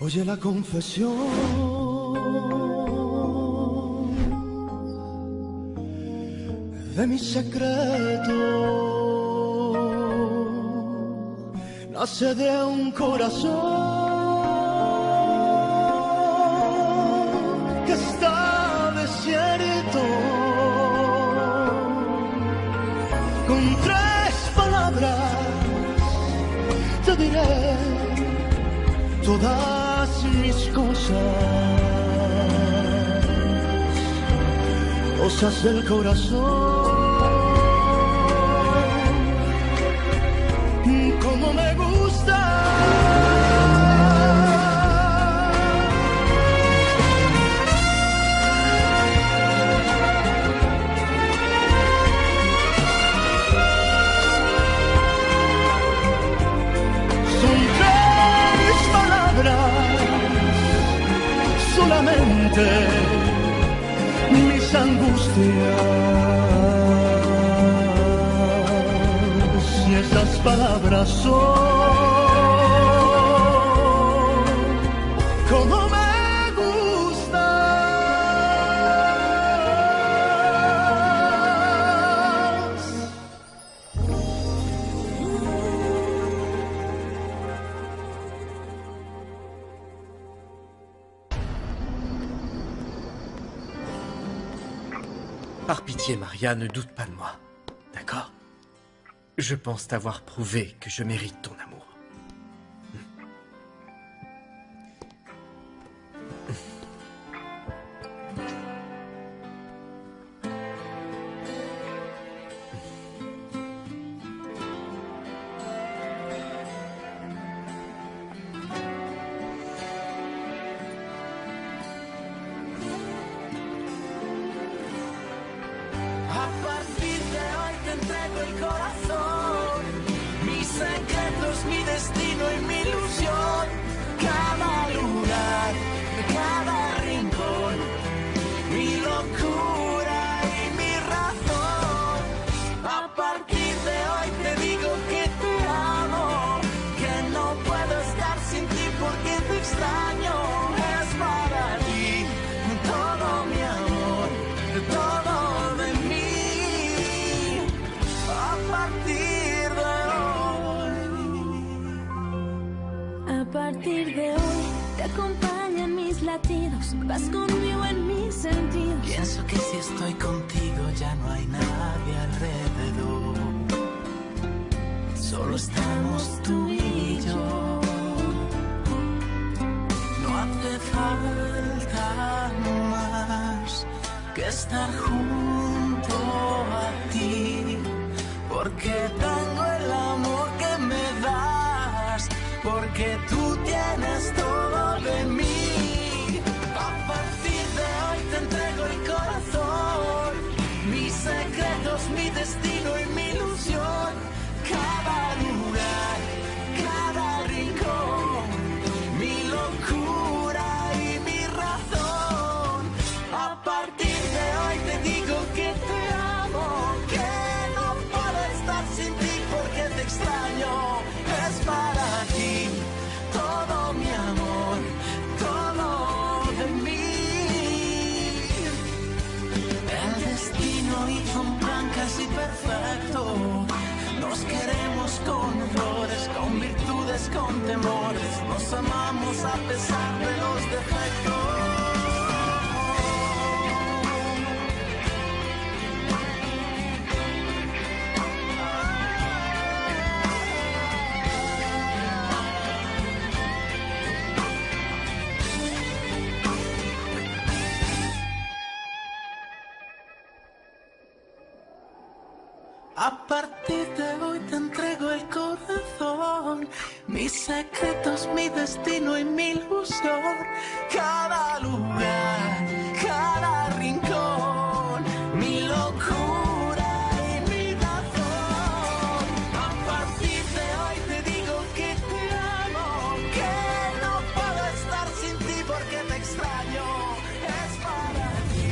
Oye la confesión de mi secreto, nace de un corazón que está desierto. Con tres palabras te diré todas mis cosas, cosas del corazón. Como me gusta. Son tres palabras solamente, mis angustias, y esas palabras son como me gustas. Par pitié, Maria, ne doute pas de moi. D'accord? Je pense t'avoir prouvé que je mérite ton amour. A partir de hoy te entrego el corazón, mis secretos, mi destino y mi ilusión. Cada lugar, cada rincón, mi locura y mi razón. A partir de hoy te digo que te amo, que no puedo estar sin ti porque te extraño. Es para ti todo mi amor, todo de mí. A partir de hoy. A partir de hoy te acompañan mis latidos, vas conmigo en mis sentidos. Pienso que si estoy contigo ya no hay nadie alrededor. Solo estamos tú y yo. No hace falta más que estar junto a ti, porque tengo el amor que me das, porque tú tienes todo de mí. A partir de hoy te entrego el corazón, mis secretos, mi destino y mi ilusión. Cada lugar, cada rincón, mi locura y mi razón. A partir de hoy te digo que te amo, que no puedo estar sin ti porque te extraño. Es para ti todo mi amor, todo de mí. El destino hizo un plan casi perfecto. Nos queremos con flores, con virtudes, con temores. Nos amamos a pesar de los defectos. A partir de hoy te entrego el corazón, mis secretos, mi destino y mi ilusión. Cada lugar, cada rincón, mi locura y mi razón. A partir de hoy te digo que te amo, que no puedo estar sin ti porque te extraño. Es para ti.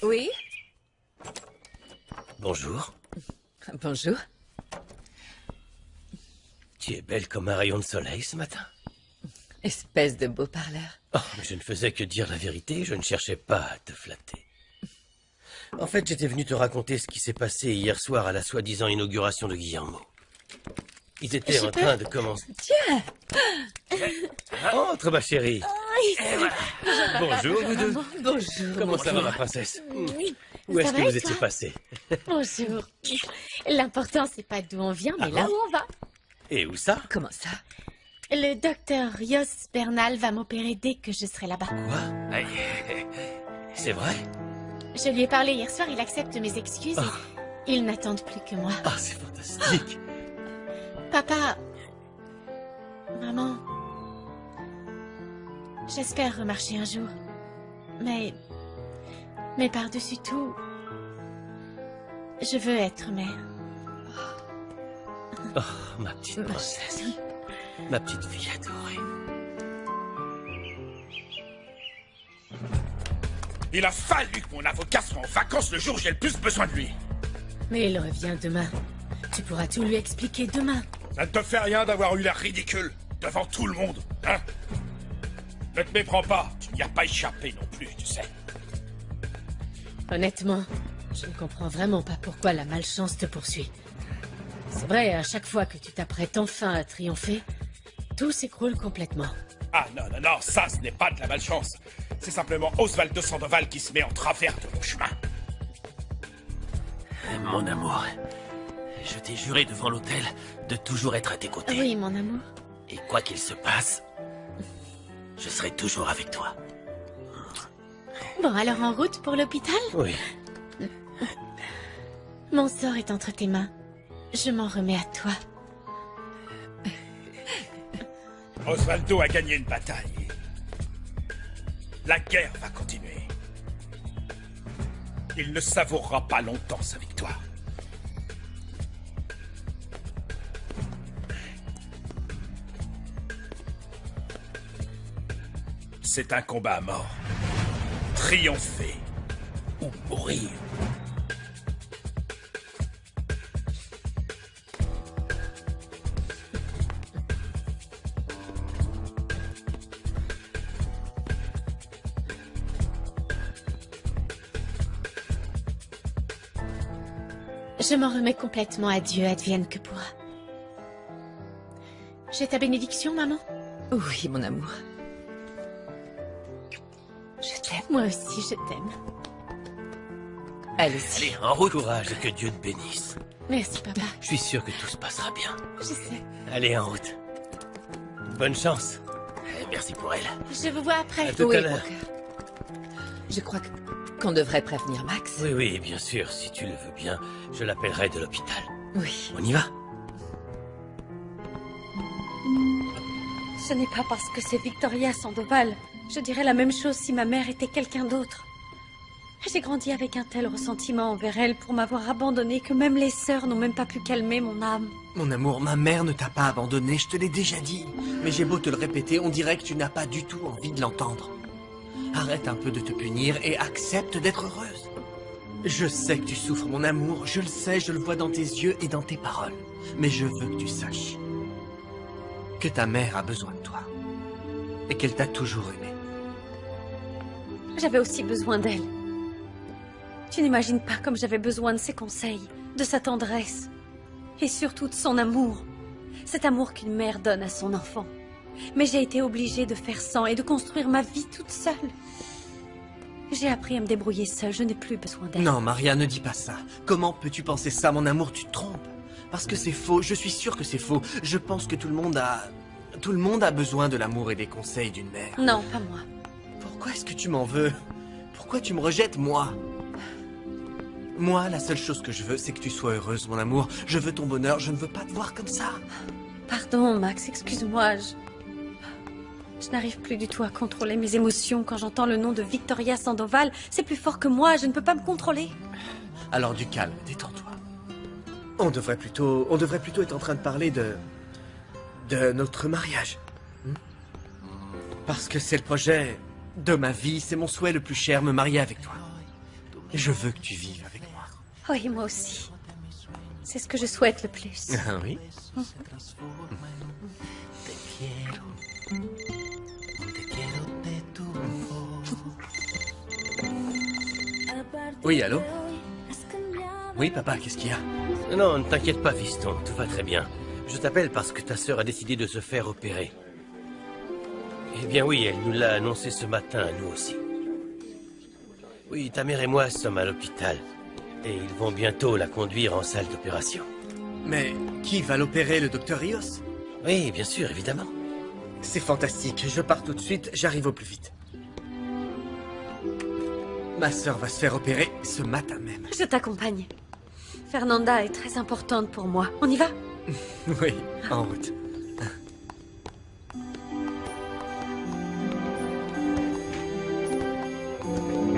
Oui? Bonjour. Bonjour. Tu es belle comme un rayon de soleil ce matin. Espèce de beau parleur. Oh, mais je ne faisais que dire la vérité, je ne cherchais pas à te flatter. En fait, j'étais venu te raconter ce qui s'est passé hier soir à la soi-disant inauguration de Guillermo. Ils étaient en train de commencer... Tiens. Entre, ma chérie. Et voilà. Bonjour, vous deux. Bonjour. Comment ça va, ma princesse? Où est-ce que vous étiez passé? Bonjour. L'important, c'est pas d'où on vient, mais là où on va. Et où ça? Comment ça? Le docteur Jos Bernal va m'opérer dès que je serai là-bas. Quoi? C'est vrai? Je lui ai parlé hier soir, il accepte mes excuses et il n'attend plus que moi. Ah, c'est fantastique. Papa... Maman... J'espère remarcher un jour. Mais par-dessus tout... Je veux être mère. Oh, ma petite princesse. Ma petite fille adorée. Il a fallu que mon avocat soit en vacances le jour où j'ai le plus besoin de lui. Mais il revient demain. Tu pourras tout lui expliquer demain. Ça ne te fait rien d'avoir eu l'air ridicule devant tout le monde, hein? Ne te méprends pas, tu n'y as pas échappé non plus, tu sais. Honnêtement, je ne comprends vraiment pas pourquoi la malchance te poursuit. C'est vrai, à chaque fois que tu t'apprêtes enfin à triompher, tout s'écroule complètement. Ah non, non, non, ça ce n'est pas de la malchance. C'est simplement Oswald de Sandoval qui se met en travers de mon chemin. Mon amour, je t'ai juré devant l'hôtel de toujours être à tes côtés. Oui, mon amour. Et quoi qu'il se passe, je serai toujours avec toi. Bon, alors en route pour l'hôpital? Oui. Mon sort est entre tes mains. Je m'en remets à toi. Osvaldo a gagné une bataille. La guerre va continuer. Il ne savourera pas longtemps sa victoire. C'est un combat à mort. Triompher ou mourir. Je m'en remets complètement à Dieu, advienne que pourra. J'ai ta bénédiction, maman? Oui, mon amour. Je t'aime. Moi aussi, je t'aime. Allez-y. Allez, en route. Courage et que Dieu te bénisse. Merci, papa. Je suis sûr que tout se passera bien. Je sais. Allez, en route. Bonne chance. Et merci pour elle. Je vous vois après. À tout Oui, à mon l'heure. cœur. Je crois qu'on devrait prévenir Max. Oui, oui, bien sûr. Si tu le veux bien, je l'appellerai de l'hôpital. Oui. On y va? Ce n'est pas parce que c'est Victoria Sandoval. Je dirais la même chose si ma mère était quelqu'un d'autre. J'ai grandi avec un tel ressentiment envers elle pour m'avoir abandonnée que même les sœurs n'ont même pas pu calmer mon âme. Mon amour, ma mère ne t'a pas abandonné, je te l'ai déjà dit. Mais j'ai beau te le répéter, on dirait que tu n'as pas du tout envie de l'entendre. Arrête un peu de te punir et accepte d'être heureuse. Je sais que tu souffres, mon amour, je le sais, je le vois dans tes yeux et dans tes paroles. Mais je veux que tu saches que ta mère a besoin de toi et qu'elle t'a toujours aimé. J'avais aussi besoin d'elle. Tu n'imagines pas comme j'avais besoin de ses conseils, de sa tendresse, et surtout de son amour. Cet amour qu'une mère donne à son enfant. Mais j'ai été obligée de faire sans et de construire ma vie toute seule. J'ai appris à me débrouiller seule, je n'ai plus besoin d'elle. Non, Maria, ne dis pas ça. Comment peux-tu penser ça, mon amour? Tu te trompes. Parce que c'est faux, je suis sûr que c'est faux. Je pense que tout le monde a besoin de l'amour et des conseils d'une mère. Non, pas moi. Pourquoi est-ce que tu m'en veux? Pourquoi tu me rejettes, moi? Moi, la seule chose que je veux, c'est que tu sois heureuse, mon amour. Je veux ton bonheur, je ne veux pas te voir comme ça. Pardon, Max, excuse-moi, je n'arrive plus du tout à contrôler mes émotions quand j'entends le nom de Victoria Sandoval. C'est plus fort que moi, je ne peux pas me contrôler. Alors du calme, détends-toi. On devrait plutôt être en train de parler de notre mariage. Parce que c'est le projet de ma vie, c'est mon souhait le plus cher, me marier avec toi. Je veux que tu vives avec moi. Oui, moi aussi. C'est ce que je souhaite le plus. Ah oui? Oui, allô? Oui, papa, qu'est-ce qu'il y a? Non, ne t'inquiète pas, fiston, tout va très bien. Je t'appelle parce que ta sœur a décidé de se faire opérer. Eh bien oui, elle nous l'a annoncé ce matin, à nous aussi. Oui, ta mère et moi sommes à l'hôpital. Et ils vont bientôt la conduire en salle d'opération. Mais qui va l'opérer, le docteur Rios? Oui, bien sûr, évidemment. C'est fantastique, je pars tout de suite, j'arrive au plus vite. Ma sœur va se faire opérer ce matin même. Je t'accompagne. Fernanda est très importante pour moi. On y va? Oui, en route.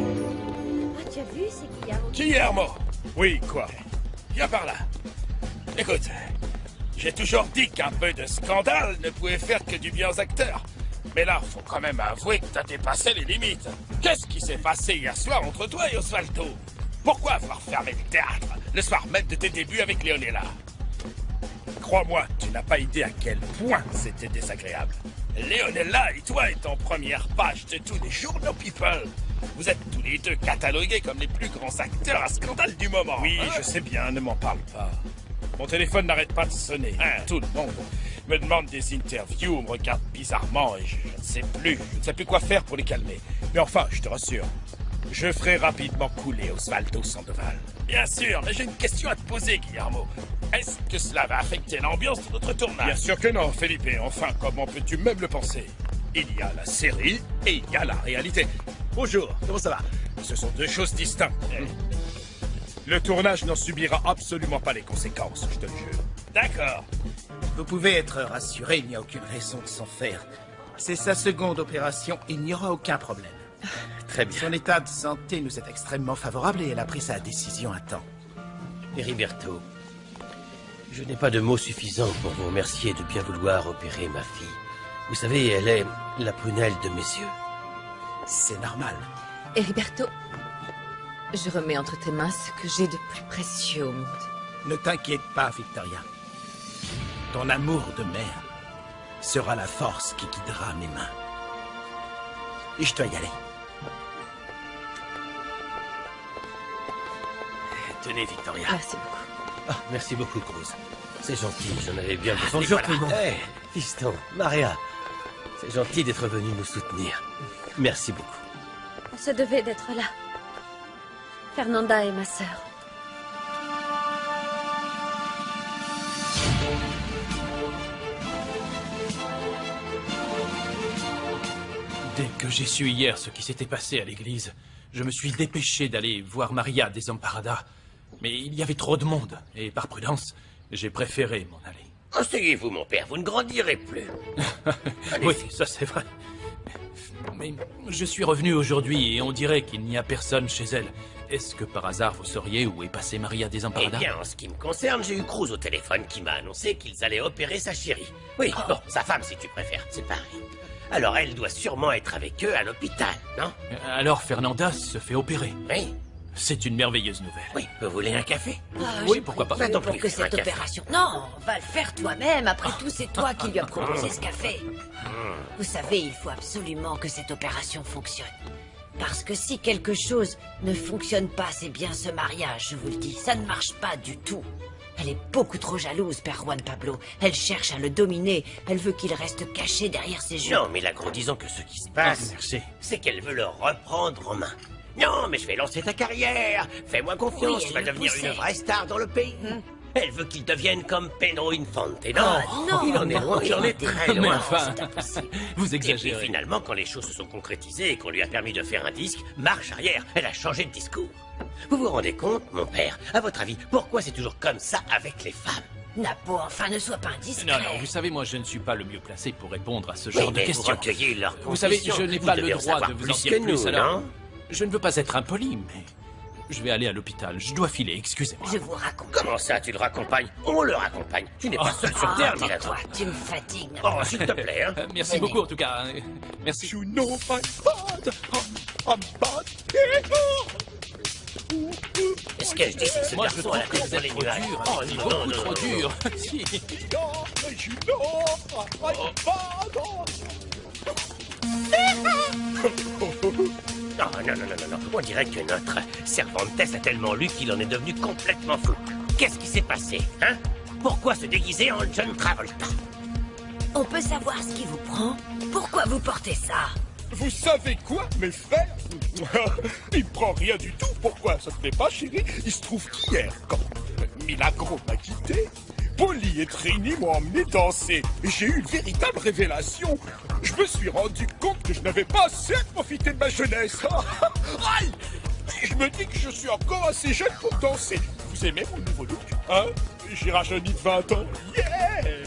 Ah, tu as vu, c'est Guillermo. Guillermo! Oui, quoi? Viens par là. Écoute, j'ai toujours dit qu'un peu de scandale ne pouvait faire que du bien aux acteurs. Mais là, faut quand même avouer que t'as dépassé les limites. Qu'est-ce qui s'est passé hier soir entre toi et Osvaldo? Pourquoi avoir fermé le théâtre le soir même de tes débuts avec Leonella? Crois-moi, tu n'as pas idée à quel point c'était désagréable. Leonella et toi êtes en première page de tous les journaux People. Vous êtes tous les deux catalogués comme les plus grands acteurs à scandale du moment. Oui, je sais bien, ne m'en parle pas. Mon téléphone n'arrête pas de sonner. Tout le monde me demande des interviews, me regarde bizarrement et je ne sais plus quoi faire pour les calmer. Mais enfin, je te rassure, je ferai rapidement couler Osvaldo Sandoval. Bien sûr, mais j'ai une question à te poser, Guillermo. Est-ce que cela va affecter l'ambiance de notre tournage? Bien sûr que non, Felipe. Enfin, comment peux-tu même le penser? Il y a la série et il y a la réalité. Bonjour, comment ça va? Ce sont deux choses distinctes. Le tournage n'en subira absolument pas les conséquences, je te le jure. D'accord. Vous pouvez être rassuré, il n'y a aucune raison de s'en faire. C'est sa seconde opération, il n'y aura aucun problème. Très bien. Son état de santé nous est extrêmement favorable et elle a pris sa décision à temps. Hériberto, je n'ai pas de mots suffisants pour vous remercier de bien vouloir opérer ma fille. Vous savez, elle est la prunelle de mes yeux. C'est normal. Hériberto, je remets entre tes mains ce que j'ai de plus précieux au monde. Ne t'inquiète pas, Victoria. Ton amour de mère sera la force qui guidera mes mains. Et je dois y aller. Tenez, Victoria. Merci beaucoup. Ah, merci beaucoup, Cruz. C'est gentil, j'en avais bien besoin. Bonjour, Voilà. tout le monde. Hey, fiston, Maria, c'est gentil d'être venu nous soutenir. Merci beaucoup. On se devait d'être là. Fernanda est ma sœur. Dès que j'ai su hier ce qui s'était passé à l'église, je me suis dépêché d'aller voir Maria Desamparada. Mais il y avait trop de monde, et par prudence, j'ai préféré m'en aller. Asseyez-vous, mon père, vous ne grandirez plus. Oui, ça c'est vrai. Mais je suis revenu aujourd'hui et on dirait qu'il n'y a personne chez elle. Est-ce que par hasard vous sauriez où est passée Maria Desamparada? Eh bien, en ce qui me concerne, j'ai eu Cruz au téléphone qui m'a annoncé qu'ils allaient opérer sa chérie. Oui, bon, sa femme si tu préfères, c'est pareil. Alors elle doit sûrement être avec eux à l'hôpital, non? Alors Fernanda se fait opérer. Oui. C'est une merveilleuse nouvelle. Oui, vous voulez un café? Oui, pourquoi pas. Va donc Pour lui que faire un cette café. opération... Non, va le faire toi-même. Après tout, c'est toi qui lui as proposé ce café. Vous savez, il faut absolument que cette opération fonctionne. Parce que si quelque chose ne fonctionne pas, c'est bien ce mariage, je vous le dis. Ça ne marche pas du tout. Elle est beaucoup trop jalouse, Père Juan Pablo. Elle cherche à le dominer. Elle veut qu'il reste caché derrière ses jupes. Non, mais la gros, disons que ce qui se passe, merci. c'est qu'elle veut le reprendre en main. Non, mais je vais lancer ta carrière. Fais-moi confiance, Oui, tu vas elle le devenir poussait. une vraie star dans le pays. Elle veut qu'il devienne comme Pedro Infante. Non, non, il en est non, loin, il en est très Mais loin. enfin, vous Et puis exagérez. finalement, quand les choses se sont concrétisées et qu'on lui a permis de faire un disque, marche arrière, elle a changé de discours. Vous vous rendez compte, mon père? À votre avis, pourquoi c'est toujours comme ça avec les femmes? Napo, enfin, ne sois pas indiscret. Non, vous savez, moi, je ne suis pas le mieux placé pour répondre à ce Oui, genre de mais vous questions. recueillez leurs Vous savez, confessions. je n'ai Vous pas le devez en droit savoir de vous en plus dire que plus, nous, alors... non? Je ne veux pas être impoli, mais... Je vais aller à l'hôpital. Je dois filer, excusez-moi. Je vous raconte. Comment ça, tu le raccompagnes? On le raccompagne. Tu n'es pas seul sur Terre, dis-la toi, tu me fatigues. Oh, s'il te plaît, hein. Merci beaucoup, en tout cas. Merci. You know my father, I'm bad. Qu'est-ce que je dis, c'est que ce Moi, je garçon trouve a la que tête vous dans êtes les trop nuages. dur. Oh, C'est non, beaucoup non, trop non. dur. Si. Non, non, non, non, non, non. On dirait que notre Cervantes a tellement lu qu'il en est devenu complètement fou. Qu'est-ce qui s'est passé, hein? Pourquoi se déguiser en John Travolta? On peut savoir ce qui vous prend? Pourquoi vous portez ça? Vous savez quoi, mes frères? Il me prend rien du tout. Pourquoi? Ça te plaît pas, chérie? Il se trouve qu'hier, quand Milagro m'a quitté, Polly et Trini m'ont emmené danser. Et j'ai eu une véritable révélation. Je me suis rendu compte que je n'avais pas assez profité de ma jeunesse. Aïe! Je me dis que je suis encore assez jeune pour danser. Vous aimez mon nouveau look, hein? J'ai rajeuni de 20 ans. Yeah!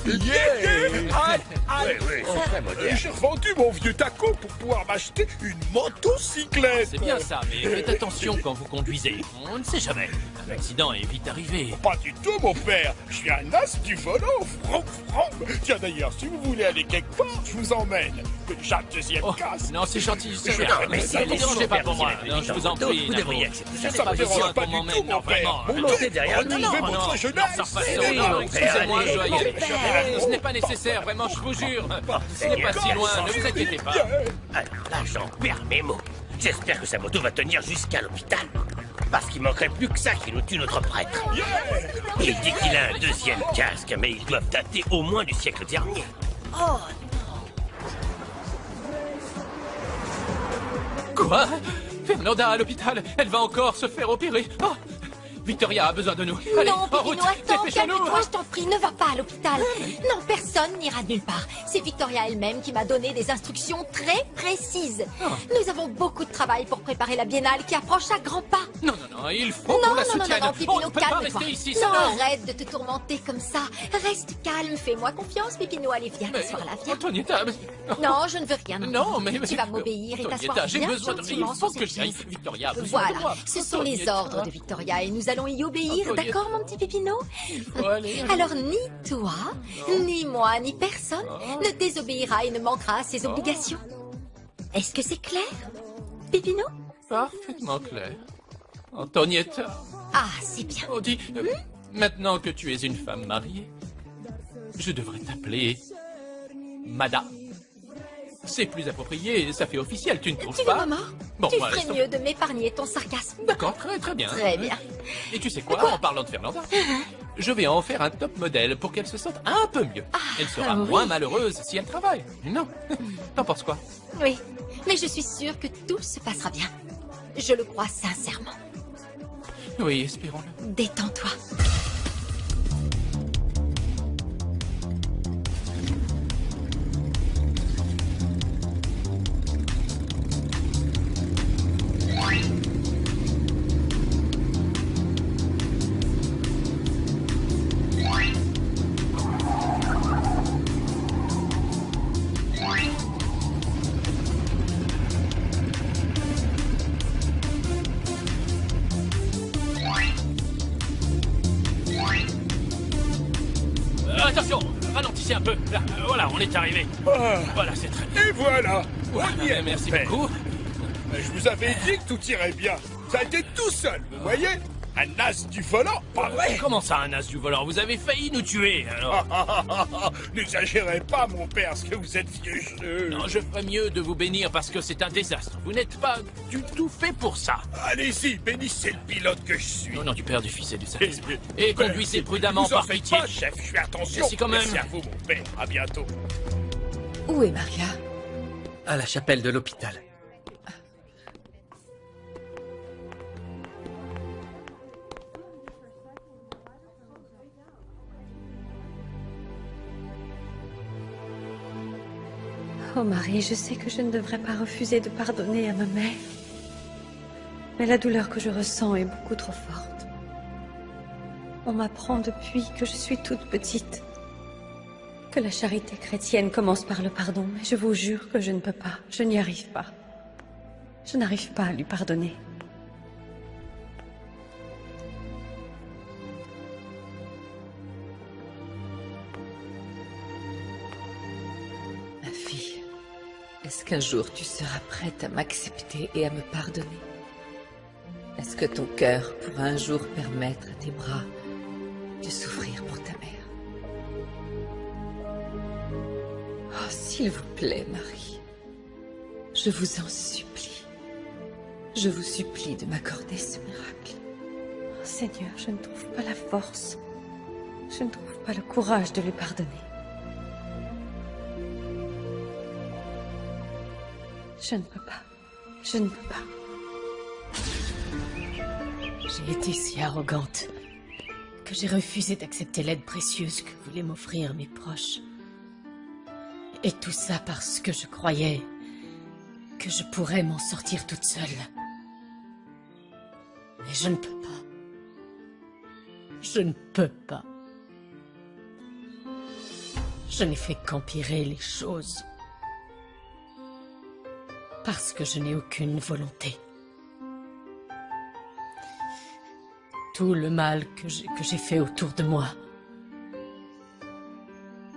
Aïe, aïe. Oui, oui, c'est très moderne. J'ai revendu mon vieux taco pour pouvoir m'acheter une motocyclette. C'est bien ça, mais faites attention quand vous conduisez. On ne sait jamais. Un accident est vite arrivé. Pas du tout, mon père. Je suis un as du volant. Vroom, vroom. Tiens, d'ailleurs, si vous voulez aller quelque part, je vous emmène. J'ai une deuxième casse. Non, c'est gentil, c'est Je- rien. Non, mais Ça c'est ne les dérangez pas super pour moi. petits Non, je vous en mecs, prie. vous devriez accepter ça. C'est Ça pas me dérange besoin pas qu'on du tout, m'emmène, mon non, père. vraiment. Vous Non, montez derrière non, nous, non, vivez non, votre non, jeunesse. ça passe C'est au des non, noms. excusez-moi, je dois y aller. Père. Ce n'est pas nécessaire, vraiment, je vous jure. Ce n'est pas si loin, ne vous inquiétez pas. Alors là, j'en perds mes mots. J'espère que sa moto va tenir jusqu'à l'hôpital. Parce qu'il manquerait plus que ça qui nous tue notre prêtre. Il dit qu'il a un deuxième casque, mais ils doivent dater au moins du siècle dernier. Oh, Quoi? Fernanda à l'hôpital, elle va encore se faire opérer. Oh, Victoria a besoin de nous. Allez, Non, en route, Pépino, attends, dépêchons-nous. calme-toi, je t'en prie, ne va pas à l'hôpital. Non, personne n'ira nulle part. C'est Victoria elle-même qui m'a donné des instructions très précises. Nous avons beaucoup de travail pour préparer la biennale qui approche à grands pas. Non, non, non, il faut Non, qu'on non, la non, non, soutienne. non, On Pépino, ne peut pas calme-toi. rester ici, Non, sinon... arrête de te tourmenter comme ça. Reste calme, fais-moi confiance, Pépino. Allez, viens, t'asseoir là, viens. Antonietta, Non, je ne veux rien. non, entendre. mais... Tu vas m'obéir et t'asseoir Antonietta, j'ai bien besoin de... gentiment Il faut sur que cette j'aille. chaise. Victoria a besoin de moi. Voilà, ce sont les Antonietta. ordres de Victoria et nous allons y obéir, Antonietta. d'accord, mon petit Pépino? faut aller. Alors, ni toi, ni moi, ni personne ne désobéira et ne manquera à ses obligations. Est-ce que c'est clair, Pépino? Parfaitement clair. Antonietta, Ah, c'est bien. on dit... maintenant que tu es une femme mariée, je devrais t'appeler... Madame. C'est plus approprié, ça fait officiel, tu ne trouves Tu pas? vois, maman, Bon, tu voilà, ferais stop. mieux de m'épargner ton sarcasme. D'accord, très très bien. Très bien. Et tu sais quoi, en parlant de Fernanda, je vais en faire un top modèle pour qu'elle se sente un peu mieux. Elle sera oui. moins malheureuse si elle travaille. Non. T'en penses quoi? Oui, mais je suis sûre que tout se passera bien. Je le crois sincèrement. Oui, espérons-le. Détends-toi. Attention, ralentissez un peu. Là, voilà, on est arrivé. Voilà, c'est très bien. Et voilà. On y est, Merci mon père. beaucoup. Je vous avais dit que tout irait bien. Ça a été tout seul, vous voyez? Un as du volant, pas vrai? Comment ça, un as du volant? Vous avez failli nous tuer, alors. N'exagérez pas, mon père, parce que vous êtes vieux jeu. Non, je ferais mieux de vous bénir parce que c'est un désastre. Vous n'êtes pas du tout fait pour ça. Allez-y, bénissez le pilote que je suis. Non, non, du Père, du Fils et du Saint-Esprit. Et conduisez prudemment, vous en par faites pitié. pas, chef, je fais attention. Merci quand même. Merci à vous, mon père. À bientôt. Où est Maria? À la chapelle de l'hôpital. Oh Marie, je sais que je ne devrais pas refuser de pardonner à ma mère. Mais la douleur que je ressens est beaucoup trop forte. On m'apprend depuis que je suis toute petite que la charité chrétienne commence par le pardon. Mais je vous jure que je ne peux pas. Je n'y arrive pas. Je n'arrive pas à lui pardonner. Ma fille, est-ce qu'un jour tu seras prête à m'accepter et à me pardonner? Est-ce que ton cœur pourra un jour permettre à tes bras de souffrir pour ta mère? Oh, s'il vous plaît, Marie. Je vous en supplie. Je vous supplie de m'accorder ce miracle. Oh, Seigneur, je ne trouve pas la force. Je ne trouve pas le courage de lui pardonner. Je ne peux pas. Je ne peux pas. J'ai été si arrogante que j'ai refusé d'accepter l'aide précieuse que voulaient m'offrir mes proches. Et tout ça parce que je croyais que je pourrais m'en sortir toute seule. Mais je ne peux pas. Je ne peux pas. Je n'ai fait qu'empirer les choses. Parce que je n'ai aucune volonté. Tout le mal que j'ai fait autour de moi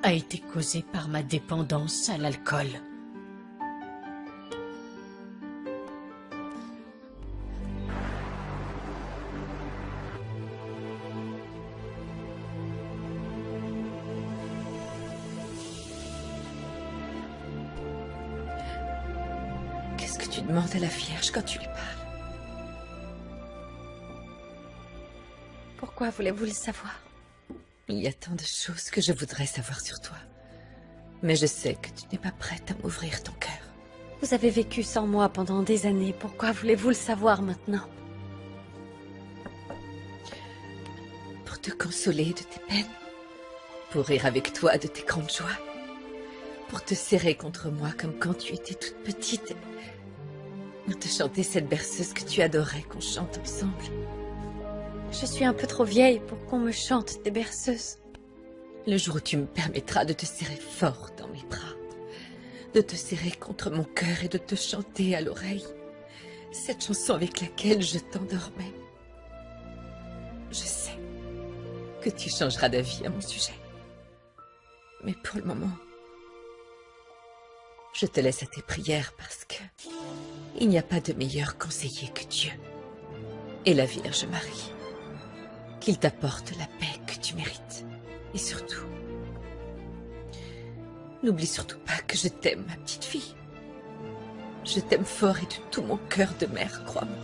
a été causé par ma dépendance à l'alcool. Qu'est-ce que tu demandes à la Vierge quand tu lui parles? Pourquoi voulez-vous le savoir? Il y a tant de choses que je voudrais savoir sur toi. Mais je sais que tu n'es pas prête à m'ouvrir ton cœur. Vous avez vécu sans moi pendant des années. Pourquoi voulez-vous le savoir maintenant? Pour te consoler de tes peines. Pour rire avec toi de tes grandes joies. Pour te serrer contre moi comme quand tu étais toute petite. Pour te chanter cette berceuse que tu adorais qu'on chante ensemble. Je suis un peu trop vieille pour qu'on me chante des berceuses. Le jour où tu me permettras de te serrer fort dans mes bras, de te serrer contre mon cœur et de te chanter à l'oreille cette chanson avec laquelle je t'endormais. Je sais que tu changeras d'avis à mon sujet. Mais pour le moment, je te laisse à tes prières parce que il n'y a pas de meilleur conseiller que Dieu et la Vierge Marie. Qu'il t'apporte la paix que tu mérites. Et surtout, n'oublie surtout pas que je t'aime, ma petite fille. Je t'aime fort et de tout mon cœur de mère, crois-moi.